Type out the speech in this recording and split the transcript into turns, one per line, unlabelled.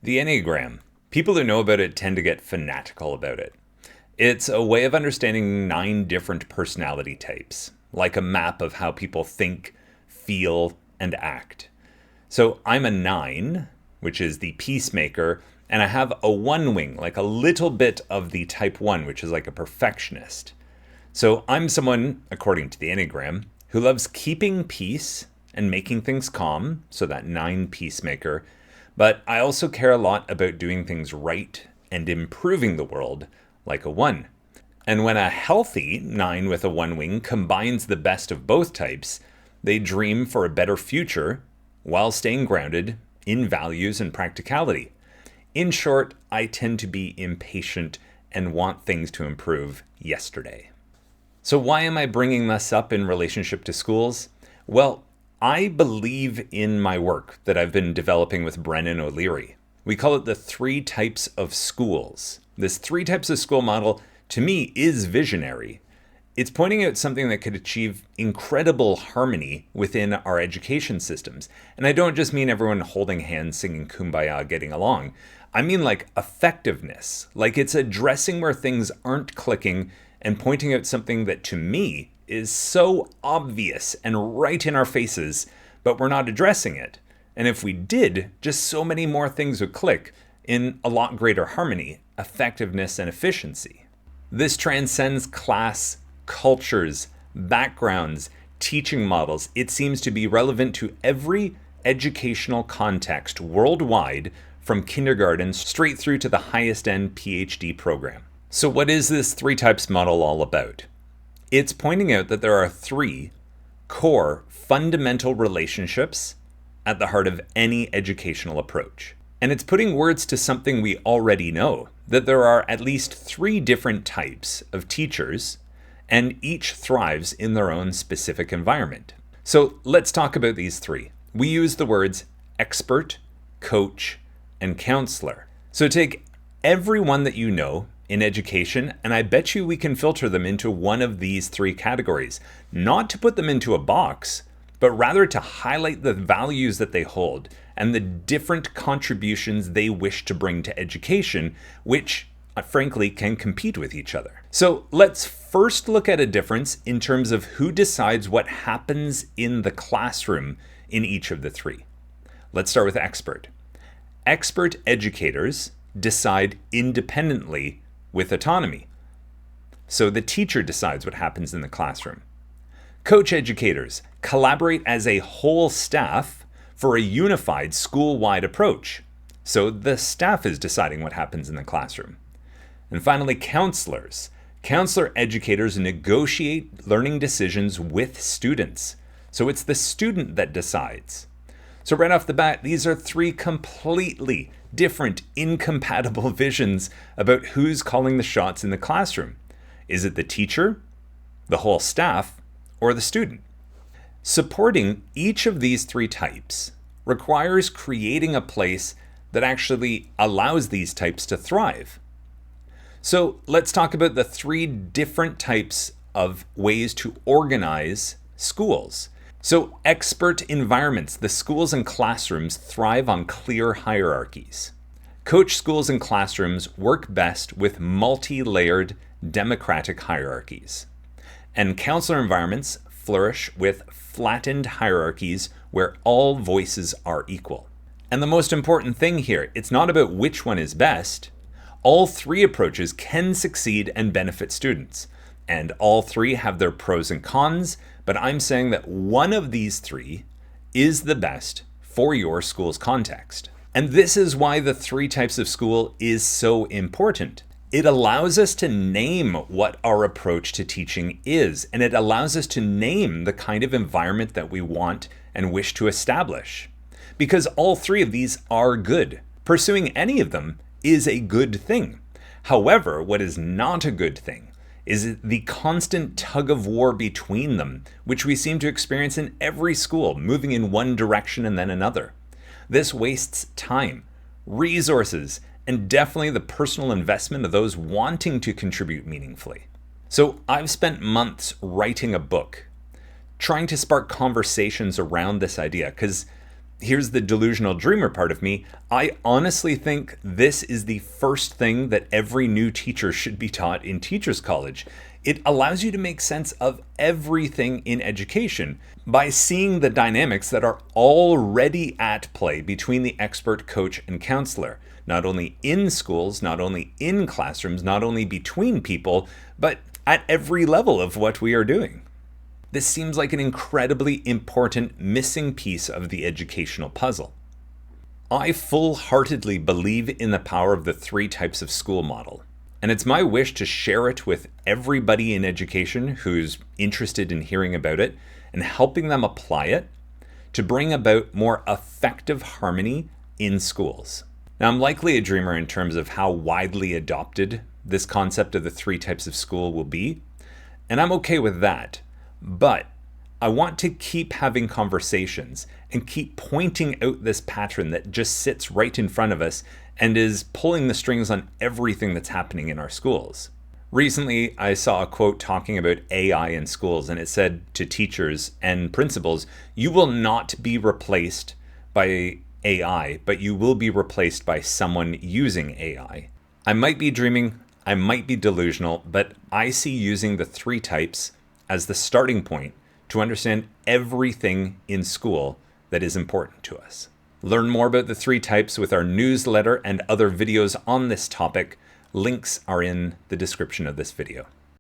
The enneagram. People who know about it tend to get fanatical about it. It's a way of understanding 9 different personality types, like a map of how people think, feel, and act. So I'm a 9, which is the peacemaker, and I have a 1 wing, like a little bit of the type 1, which is like a perfectionist. So I'm someone, according to the enneagram, who loves keeping peace and making things calm, so that 9 peacemaker. But I also care a lot about doing things right and improving the world, like a 1. And when a healthy 9 with a 1 wing combines the best of both types, they dream for a better future while staying grounded in values and practicality. In short, I tend to be impatient and want things to improve yesterday. So why am I bringing this up in relationship to schools? Well, I believe in my work that I've been developing with Brennan O'Leary. We call it the 3 types of schools. This 3 types of school model, to me, is visionary. It's pointing out something that could achieve incredible harmony within our education systems. And I don't just mean everyone holding hands, singing Kumbaya, getting along. I mean like effectiveness. Like it's addressing where things aren't clicking and pointing out something that to me is so obvious and right in our faces, but we're not addressing it. And if we did, just so many more things would click in a lot greater harmony, effectiveness, and efficiency. This transcends class, cultures, backgrounds, teaching models. It seems to be relevant to every educational context worldwide, from kindergarten straight through to the highest end PhD program. So what is this 3 types model all about? It's pointing out that there are 3 core fundamental relationships at the heart of any educational approach. And it's putting words to something we already know, that there are at least 3 different types of teachers, and each thrives in their own specific environment. So let's talk about these 3. We use the words expert, coach, and counselor. So take everyone that you know in education, and I bet you we can filter them into one of these 3 categories, not to put them into a box, but rather to highlight the values that they hold and the different contributions they wish to bring to education, which frankly can compete with each other. So let's first look at a difference in terms of who decides what happens in the classroom in each of the 3. Let's start with expert. Expert educators decide independently with autonomy. So the teacher decides what happens in the classroom. Coach educators collaborate as a whole staff for a unified school-wide approach. So the staff is deciding what happens in the classroom. And finally, counselors. Counselor educators negotiate learning decisions with students. So it's the student that decides. So right off the bat, these are 3 completely different, incompatible visions about who's calling the shots in the classroom. Is it the teacher, the whole staff, or the student? Supporting each of these 3 types requires creating a place that actually allows these types to thrive. So let's talk about the 3 different types of ways to organize schools. So expert environments, the schools and classrooms thrive on clear hierarchies. Coach schools and classrooms work best with multi-layered democratic hierarchies. And counselor environments flourish with flattened hierarchies where all voices are equal. And the most important thing here, it's not about which one is best. All 3 approaches can succeed and benefit students. And all 3 have their pros and cons, but I'm saying that one of these 3 is the best for your school's context. And this is why the 3 types of school is so important. It allows us to name what our approach to teaching is, and it allows us to name the kind of environment that we want and wish to establish. Because all 3 of these are good. Pursuing any of them is a good thing. However, what is not a good thing is the constant tug of war between them, which we seem to experience in every school, moving in one direction and then another. This wastes time, resources, and definitely the personal investment of those wanting to contribute meaningfully. So I've spent months writing a book, trying to spark conversations around this idea, because Here's the delusional dreamer part of me. I honestly think this is the first thing that every new teacher should be taught in Teachers College. It allows you to make sense of everything in education by seeing the dynamics that are already at play between the expert, coach, and counselor, not only in schools, not only in classrooms, not only between people, but at every level of what we are doing. This seems like an incredibly important missing piece of the educational puzzle. I full-heartedly believe in the power of the 3 types of school model, and it's my wish to share it with everybody in education who's interested in hearing about it and helping them apply it to bring about more effective harmony in schools. Now, I'm likely a dreamer in terms of how widely adopted this concept of the 3 types of school will be, and I'm okay with that. But I want to keep having conversations and keep pointing out this pattern that just sits right in front of us and is pulling the strings on everything that's happening in our schools. Recently, I saw a quote talking about AI in schools, and it said to teachers and principals, "You will not be replaced by AI, but you will be replaced by someone using AI." I might be dreaming, I might be delusional, but I see using the 3 types as the starting point to understand everything in school that is important to us. Learn more about the 3 types with our newsletter and other videos on this topic. Links are in the description of this video.